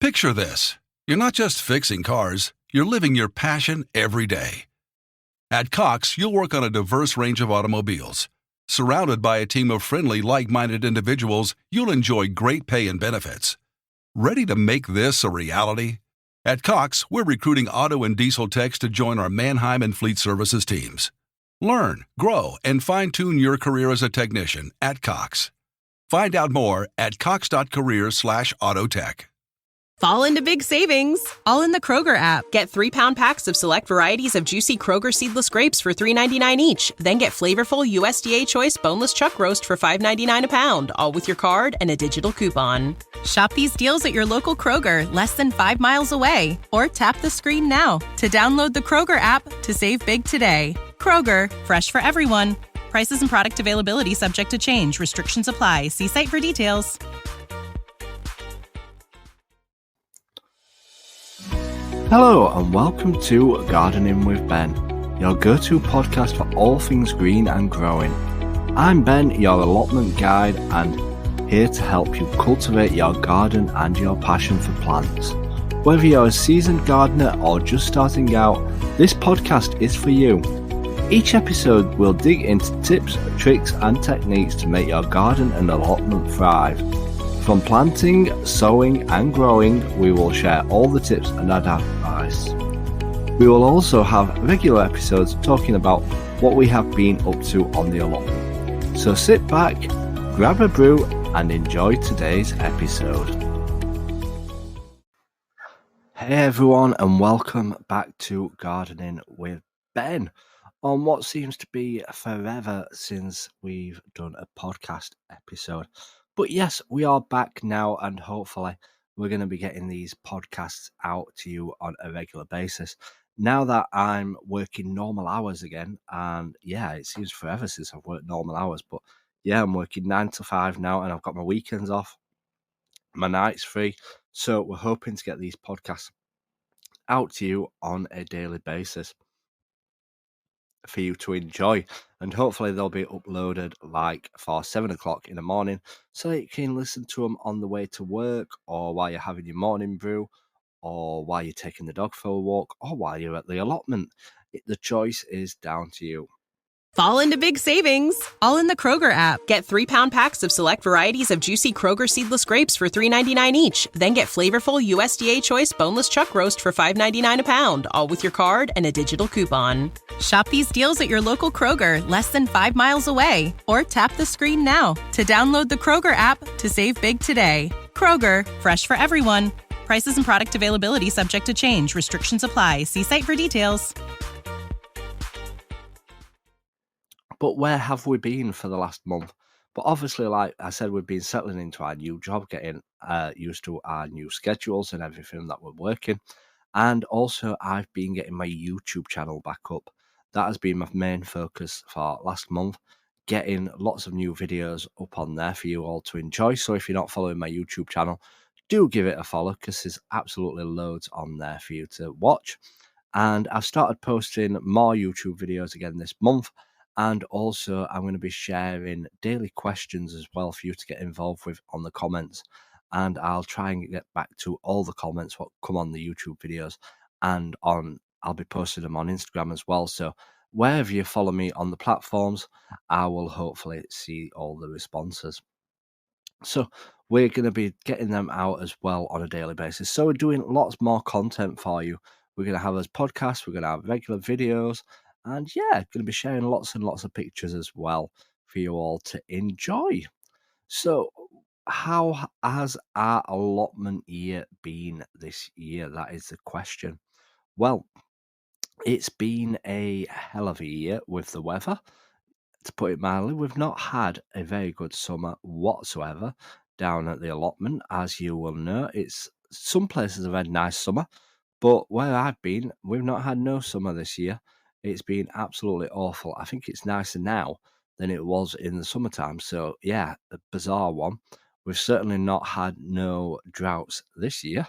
Picture this. You're not just fixing cars, you're living your passion every day. At Cox, you'll work on a diverse range of automobiles. Surrounded by a team of friendly, like-minded individuals, you'll enjoy great pay and benefits. Ready to make this a reality? At Cox, we're recruiting auto and diesel techs to join our Mannheim and Fleet Services teams. Learn, grow, and fine-tune your career as a technician at Cox. Find out more at cox.career/autotech. Fall into big savings, all in the Kroger app. Get 3-pound packs of select varieties of juicy Kroger seedless grapes for $3.99 each. Then get flavorful USDA Choice boneless chuck roast for $5.99 a pound, all with your card and a digital coupon. Shop these deals at your local Kroger, less than 5 miles away. Or tap the screen now to download the Kroger app to save big today. Kroger, fresh for everyone. Prices and product availability subject to change. Restrictions apply. See site for details. Hello and welcome to Gardening with Ben, your go-to podcast for all things green and growing. I'm Ben, your allotment guide, and here to help you cultivate your garden and your passion for plants. Whether you're a seasoned gardener or just starting out, this podcast is for you. Each episode will dig into tips, tricks and techniques to make your garden and allotment thrive. From planting, sowing and growing, we will share all the tips and advice. We will also have regular episodes talking about what we have been up to on the allotment. So sit back, grab a brew and enjoy today's episode. Hey everyone and welcome back to Gardening with Ben. On what seems to be forever since we've done a podcast episode. But yes, we are back now and hopefully we're going to be getting these podcasts out to you on a regular basis. Now that I'm working normal hours again, and yeah, it seems forever since I've worked normal hours, but yeah, I'm working 9 to 5 now and I've got my weekends off, my nights free. So we're hoping to get these podcasts out to you on a daily basis for you to enjoy, and hopefully they'll be uploaded like for 7 o'clock in the morning so that you can listen to them on the way to work, or while you're having your morning brew, or while you're taking the dog for a walk, or while you're at the allotment. The choice is down to you. Fall into big savings, all in the Kroger app. Get 3-pound packs of select varieties of juicy Kroger seedless grapes for $3.99 each. Then get flavorful USDA Choice boneless chuck roast for $5.99 a pound, all with your card and a digital coupon. Shop these deals at your local Kroger, less than 5 miles away. Or tap the screen now to download the Kroger app to save big today. Kroger, fresh for everyone. Prices and product availability subject to change. Restrictions apply. See site for details. But where have we been for the last month? But obviously, like I said, we've been settling into our new job, getting used to our new schedules and everything that we're working. And also, I've been getting my YouTube channel back up. That has been my main focus for last month, getting lots of new videos up on there for you all to enjoy. So if you're not following my YouTube channel, do give it a follow because there's absolutely loads on there for you to watch. And I've started posting more YouTube videos again this month. And also, I'm going to be sharing daily questions as well for you to get involved with on the comments. And I'll try and get back to all the comments what come on the YouTube videos. And I'll be posting them on Instagram as well. So wherever you follow me on the platforms, I will hopefully see all the responses. So we're going to be getting them out as well on a daily basis. So we're doing lots more content for you. We're going to have those podcasts. We're going to have regular videos. And yeah, going to be sharing lots and lots of pictures as well for you all to enjoy. So how has our allotment year been this year? That is the question. Well, it's been a hell of a year with the weather. To put it mildly, we've not had a very good summer whatsoever down at the allotment. As you will know, some places have had a nice summer, but where I've been, we've not had no summer this year. It's been absolutely awful. I think it's nicer now than it was in the summertime. So, yeah, a bizarre one. We've certainly not had no droughts this year.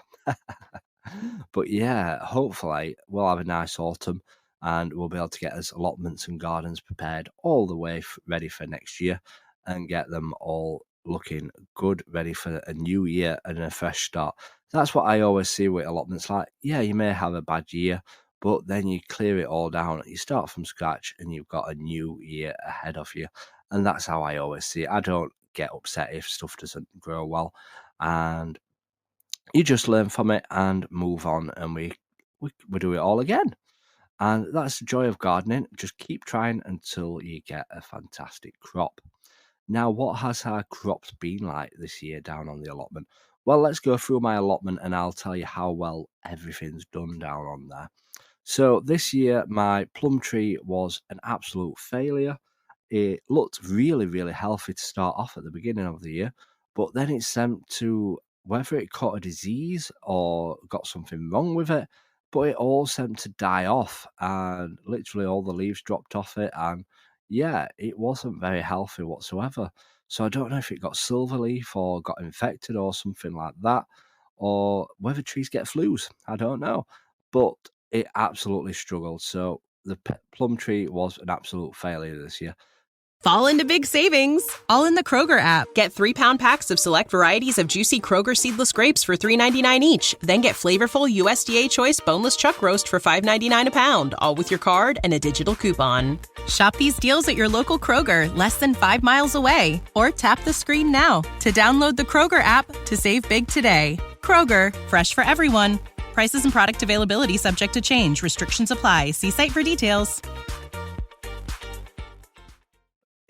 But, yeah, hopefully we'll have a nice autumn and we'll be able to get us allotments and gardens prepared all the way ready for next year and get them all looking good, ready for a new year and a fresh start. That's what I always see with allotments. Like, yeah, you may have a bad year, but then you clear it all down, you start from scratch, and you've got a new year ahead of you. And that's how I always see it. I don't get upset if stuff doesn't grow well, and you just learn from it and move on, and we do it all again. And that's the joy of gardening. Just keep trying until you get a fantastic crop. Now, what has our crops been like this year down on the allotment? Well, let's go through my allotment and I'll tell you how well everything's done down on there. So this year, my plum tree was an absolute failure. It looked really, really healthy to start off at the beginning of the year, but then it seemed to, whether it caught a disease or got something wrong with it, but it all seemed to die off and literally all the leaves dropped off it. And yeah, it wasn't very healthy whatsoever. So I don't know if it got silver leaf or got infected or something like that, or whether trees get flus. I don't know. But it absolutely struggled. So the plum tree was an absolute failure this year. Fall into big savings, all in the Kroger app. Get 3-pound packs of select varieties of juicy Kroger seedless grapes for $3.99 each. Then get flavorful USDA choice boneless chuck roast for $5.99 a pound, all with your card and a digital coupon. Shop these deals at your local Kroger, less than 5 miles away. Or tap the screen now to download the Kroger app to save big today. Kroger, fresh for everyone. Prices and product availability subject to change. Restrictions apply. See site for details.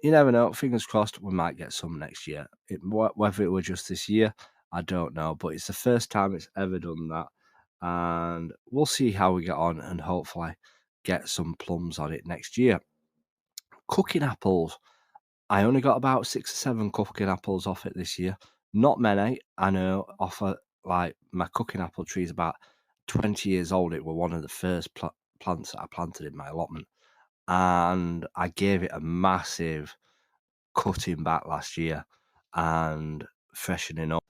You never know. Fingers crossed, we might get some next year. Whether it were just this year, I don't know. But it's the first time it's ever done that. And we'll see how we get on and hopefully get some plums on it next year. Cooking apples. I only got about 6 or 7 cooking apples off it this year. Not many. I know like my cooking apple tree is about 20 years old. It was one of the first plants that I planted in my allotment. And I gave it a massive cutting back last year and freshening up.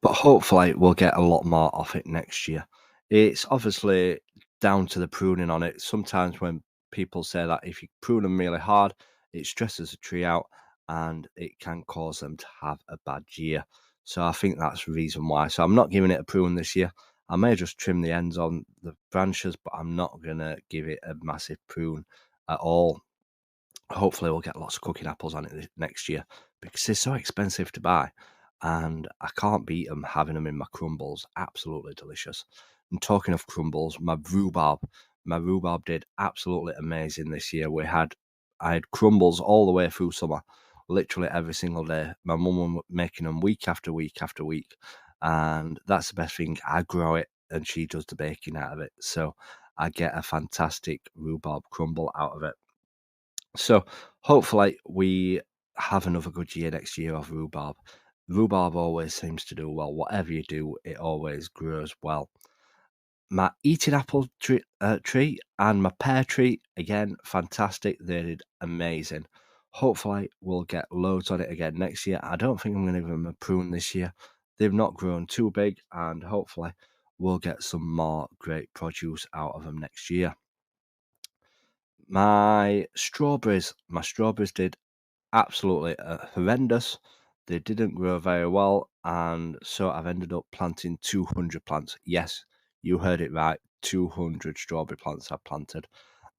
But hopefully we'll get a lot more off it next year. It's obviously down to the pruning on it. Sometimes when people say that if you prune them really hard, it stresses the tree out and it can cause them to have a bad year. So I think that's the reason why. So I'm not giving it a prune this year. I may just trim the ends on the branches, but I'm not going to give it a massive prune at all. Hopefully we'll get lots of cooking apples on it next year because they're so expensive to buy and I can't beat them having them in my crumbles. Absolutely delicious. And talking of crumbles, my rhubarb did absolutely amazing this year. I had crumbles all the way through summer, literally every single day. My mum was making them week after week after week, and that's the best thing. I grow it and she does the baking out of it, so I get a fantastic rhubarb crumble out of it. So hopefully we have another good year next year of rhubarb. Rhubarb always seems to do well. Whatever you do, it always grows well. My eating apple tree and my pear tree, again, fantastic. They did amazing. Hopefully we'll get loads on it again next year. I don't think I'm going to give them a prune this year. They've not grown too big, and hopefully we'll get some more great produce out of them next year. My strawberries did absolutely horrendous. They didn't grow very well, and so I've ended up planting 200 plants. Yes, you heard it right. 200 strawberry plants I've planted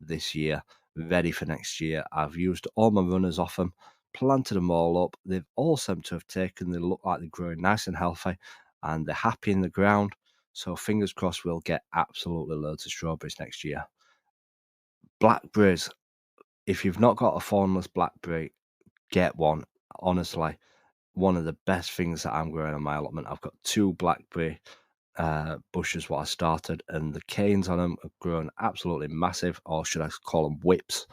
this year, ready for next year. I've used all my runners off them, planted them all up. They've all seemed to have taken. They look like they're growing nice and healthy, and they're happy in the ground. So fingers crossed we'll get absolutely loads of strawberries next year. Blackberries. If you've not got a thornless blackberry, get one. Honestly, one of the best things that I'm growing on my allotment. I've got 2 blackberry bushes what I started, and the canes on them have grown absolutely massive, or should I call them whips.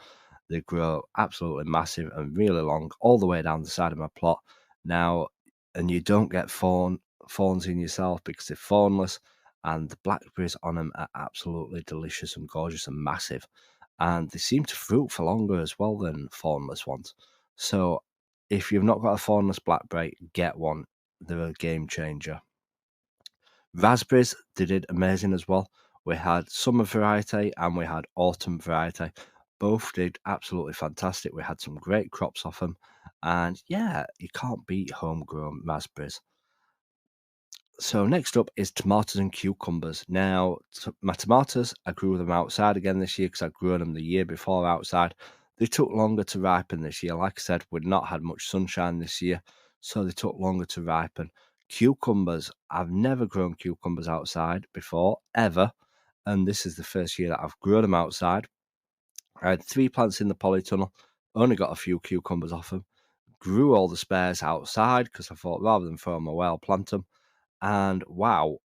They grow absolutely massive and really long all the way down the side of my plot now, and you don't get thorns in yourself because they're thornless, and the blackberries on them are absolutely delicious and gorgeous and massive, and they seem to fruit for longer as well than thornless ones. So if you've not got a thornless blackberry, get one. They're a game changer. Raspberries, they did amazing as well. We had summer variety and we had autumn variety. both did absolutely fantastic. We had some great crops off them, and yeah, you can't beat homegrown raspberries. So next up is tomatoes and cucumbers. Now, my tomatoes, I grew them outside again this year because I'd grown them the year before outside. They took longer to ripen this year. Like I said, we'd not had much sunshine this year, so they took longer to ripen. Cucumbers, I've never grown cucumbers outside before, ever, and this is the first year that I've grown them outside. I had 3 plants in the polytunnel, only got a few cucumbers off them, grew all the spares outside because I thought rather than throw them away, I'll plant them. And wow,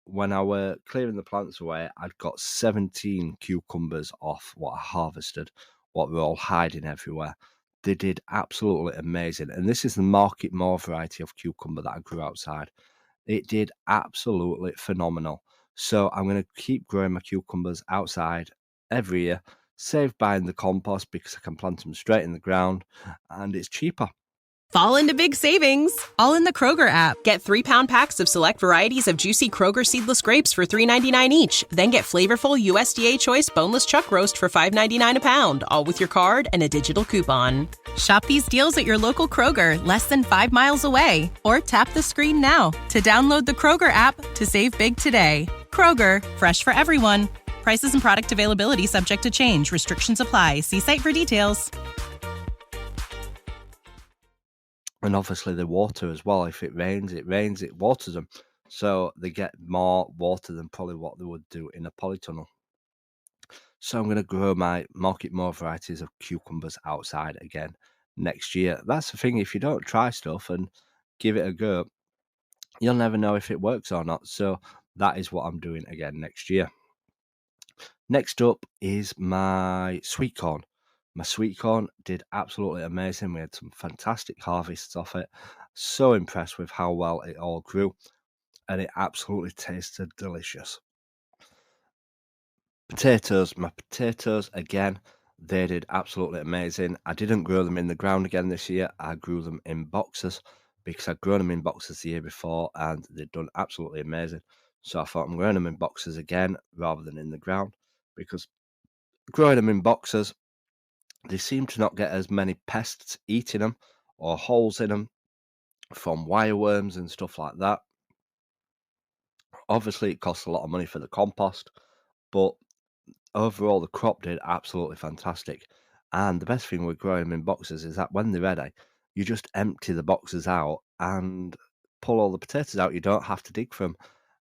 when I were clearing the plants away, I'd got 17 cucumbers off what I harvested, what were all hiding everywhere. They did absolutely amazing. And this is the Market More variety of cucumber that I grew outside. It did absolutely phenomenal. So I'm going to keep growing my cucumbers outside every year, save buying the compost because I can plant them straight in the ground and it's cheaper. Fall into big savings, all in the Kroger app. Get 3-pound packs of select varieties of juicy Kroger seedless grapes for $3.99 each. Then get flavorful USDA choice boneless chuck roast for $5.99 a pound, all with your card and a digital coupon. Shop these deals at your local Kroger, less than 5 miles away. Or tap the screen now to download the Kroger app to save big today. Kroger, fresh for everyone. Prices and product availability subject to change. Restrictions apply. See site for details. And obviously the water as well. If it rains, it waters them. So they get more water than probably what they would do in a polytunnel. So I'm going to grow my Market More varieties of cucumbers outside again next year. That's the thing. If you don't try stuff and give it a go, you'll never know if it works or not. So that is what I'm doing again next year. Next up is my sweet corn. My sweet corn did absolutely amazing. We had some fantastic harvests off it. So impressed with how well it all grew. And it absolutely tasted delicious. Potatoes. My potatoes, again, they did absolutely amazing. I didn't grow them in the ground again this year. I grew them in boxes because I'd grown them in boxes the year before and they'd done absolutely amazing. So I thought I'm growing them in boxes again rather than in the ground because growing them in boxes, they seem to not get as many pests eating them or holes in them from wireworms and stuff like that. Obviously, it costs a lot of money for the compost, but overall, the crop did absolutely fantastic. And the best thing with growing them in boxes is that when they're ready, you just empty the boxes out and pull all the potatoes out. You don't have to dig for them,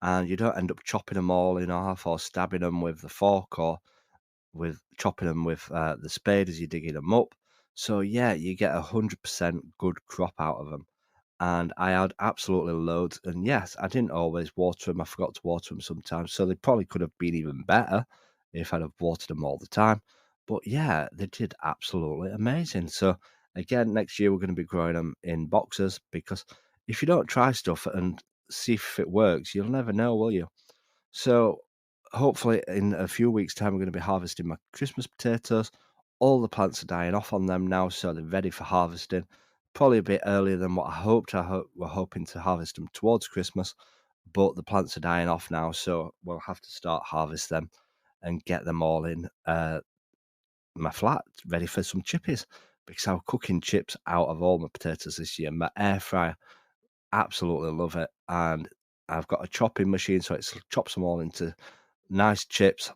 and you don't end up chopping them all in half or stabbing them with the fork or with chopping them with the spade as you're digging them up. So yeah, you get 100% good crop out of them. And I had absolutely loads. And yes, I didn't always water them. I forgot to water them sometimes. So they probably could have been even better if I'd have watered them all the time. But yeah, they did absolutely amazing. So again, next year we're going to be growing them in boxes because if you don't try stuff and see if it works, you'll never know, will you? So hopefully in a few weeks' time, we're going to be harvesting my Christmas potatoes. All the plants are dying off on them now, so they're ready for harvesting. Probably a bit earlier than what I hoped. We're hoping to harvest them towards Christmas, but the plants are dying off now, so we'll have to start harvest them and get them all in my flat ready for some chippies because I'm cooking chips out of all my potatoes this year. My air fryer, absolutely love it, and I've got a chopping machine, so it chops them all into nice chips,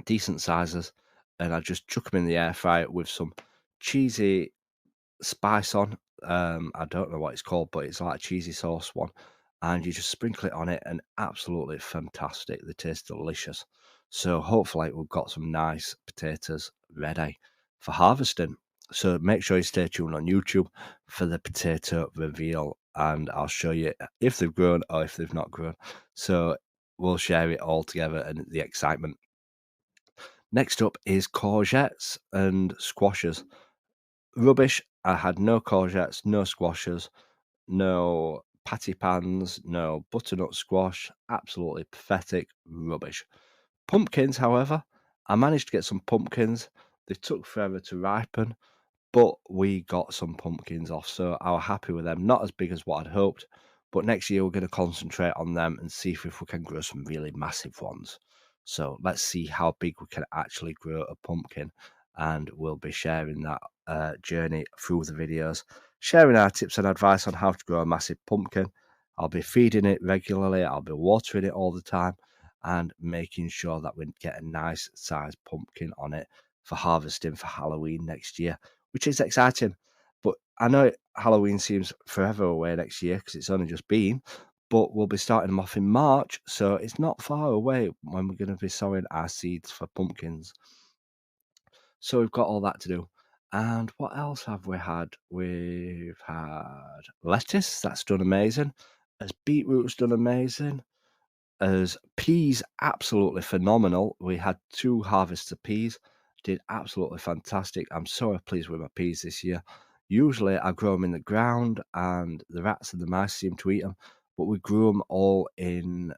decent sizes, and I just chuck them in the air fryer with some cheesy spice on. I don't know what it's called, but it's like a cheesy sauce one, and you just sprinkle it on it, and absolutely fantastic. They taste delicious. So hopefully we've got some nice potatoes ready for harvesting. So make sure you stay tuned on YouTube for the potato reveal, and I'll show you if they've grown or if they've not grown. So we'll share it all together and the excitement. Next up is courgettes and squashes. Rubbish. I had no courgettes, no squashes, no patty pans, no butternut squash. Absolutely pathetic rubbish. Pumpkins, however, I managed to get some pumpkins. They took forever to ripen, but we got some pumpkins off, so I was happy with them. Not as big as what I'd hoped, but next year we're going to concentrate on them and see if we can grow some really massive ones. So let's see how big we can actually grow a pumpkin. and we'll be sharing that journey through the videos, sharing our tips and advice on how to grow a massive pumpkin. I'll be feeding it regularly, I'll be watering it all the time, and making sure that we get a nice sized pumpkin on it for harvesting for Halloween next year, which is exciting. But I know Halloween seems forever away next year because it's only just been, but we'll be starting them off in March, so it's not far away when we're going to be sowing our seeds for pumpkins. So we've got all that to do. And what else have we had? We've had lettuce, that's done amazing. As beetroot's done amazing. As peas, absolutely phenomenal. We had 2 harvests of peas, did absolutely fantastic. I'm so pleased with my peas this year. Usually I grow them in the ground and the rats and the mice seem to eat them, but we grew them all in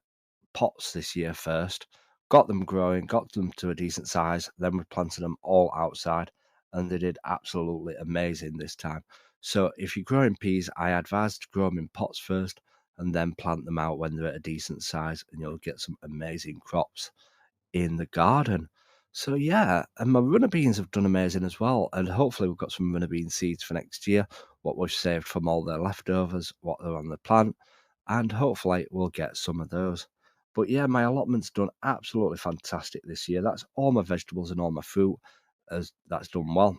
pots this year first, got them growing, got them to a decent size, then we planted them all outside and they did absolutely amazing this time. So if you're growing peas, I advise to grow them in pots first and then plant them out when they're at a decent size, and you'll get some amazing crops in the garden. So yeah, and my runner beans have done amazing as well, and hopefully we've got some runner bean seeds for next year, what we've saved from all the leftovers, what are on the plant, and hopefully we'll get some of those. But yeah, my allotment's done absolutely fantastic this year. That's all my vegetables and all my fruit, that's done well.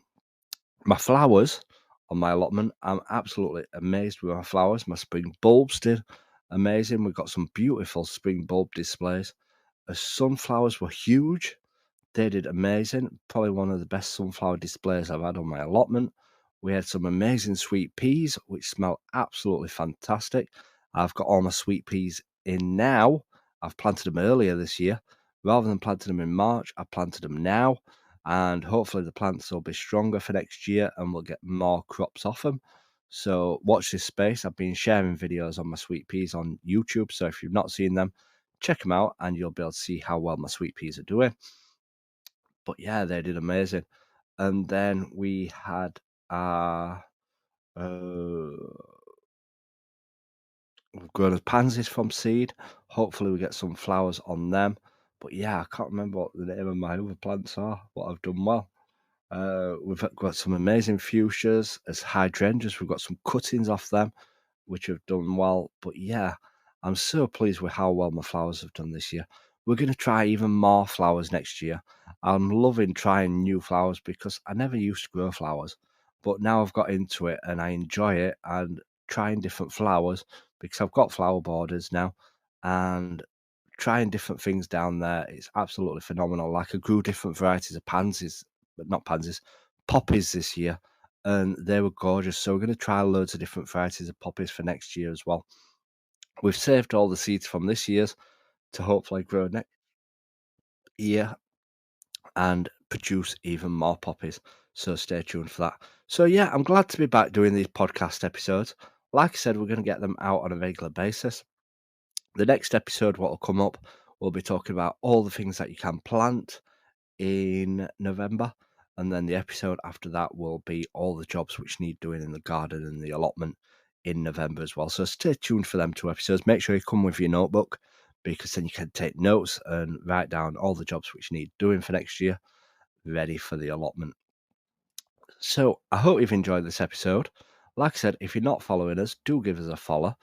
My flowers on my allotment, I'm absolutely amazed with my flowers. My spring bulbs did amazing. We've got some beautiful spring bulb displays. The sunflowers were huge. They did amazing. Probably one of the best sunflower displays I've had on my allotment. We had some amazing sweet peas, which smell absolutely fantastic. I've got all my sweet peas in now. I've planted them earlier this year. Rather than planting them in March, I planted them now. And hopefully the plants will be stronger for next year and we'll get more crops off them. So watch this space. I've been sharing videos on my sweet peas on YouTube. So if you've not seen them, check them out and you'll be able to see how well my sweet peas are doing. But yeah, they did amazing. And then we had we've grown pansies from seed. Hopefully we get some flowers on them. But yeah, I can't remember what the name of my other plants are, but I've done well. We've got some amazing fuchsias as hydrangeas. We've got some cuttings off them, which have done well. But yeah, I'm so pleased with how well my flowers have done this year. We're going to try even more flowers next year. I'm loving trying new flowers because I never used to grow flowers, but now I've got into it and I enjoy it and trying different flowers because I've got flower borders now and trying different things down there. It's absolutely phenomenal. Like I grew different varieties of poppies this year, and they were gorgeous. So we're going to try loads of different varieties of poppies for next year as well. We've saved all the seeds from this year's to hopefully grow next year and produce even more poppies. So stay tuned for that. So yeah, I'm glad to be back doing these podcast episodes. Like I said, we're going to get them out on a regular basis. The next episode, what will come up, we'll be talking about all the things that you can plant in November. And then the episode after that will be all the jobs which need doing in the garden and the allotment in November as well. So stay tuned for them 2 episodes. Make sure you come with your notebook because then you can take notes and write down all the jobs which need doing for next year, ready for the allotment. So I hope you've enjoyed this episode. Like I said, if you're not following us, do give us a follow.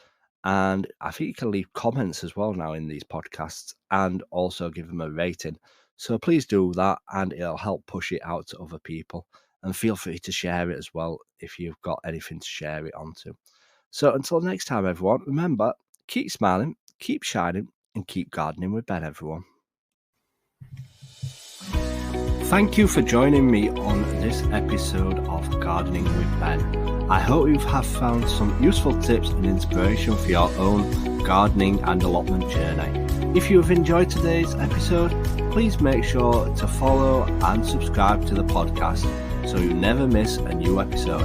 And I think you can leave comments as well now in these podcasts and also give them a rating. So please do that and it'll help push it out to other people. And feel free to share it as well if you've got anything to share it onto. So until next time, everyone, remember, keep smiling, keep shining, and keep gardening with Ben, everyone. Thank you for joining me on this episode of Gardening with Ben. I hope you have found some useful tips and inspiration for your own gardening and allotment journey. If you have enjoyed today's episode, please make sure to follow and subscribe to the podcast so you never miss a new episode.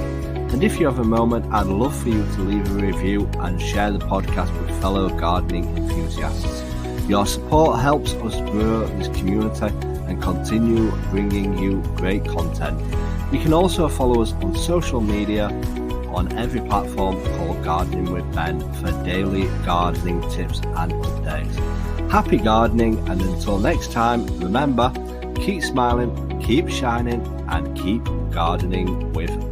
And if you have a moment, I'd love for you to leave a review and share the podcast with fellow gardening enthusiasts. Your support helps us grow this community and continue bringing you great content. You can also follow us on social media on every platform called Gardening with Ben for daily gardening tips and updates. Happy gardening, and until next time, remember, keep smiling, keep shining and keep gardening with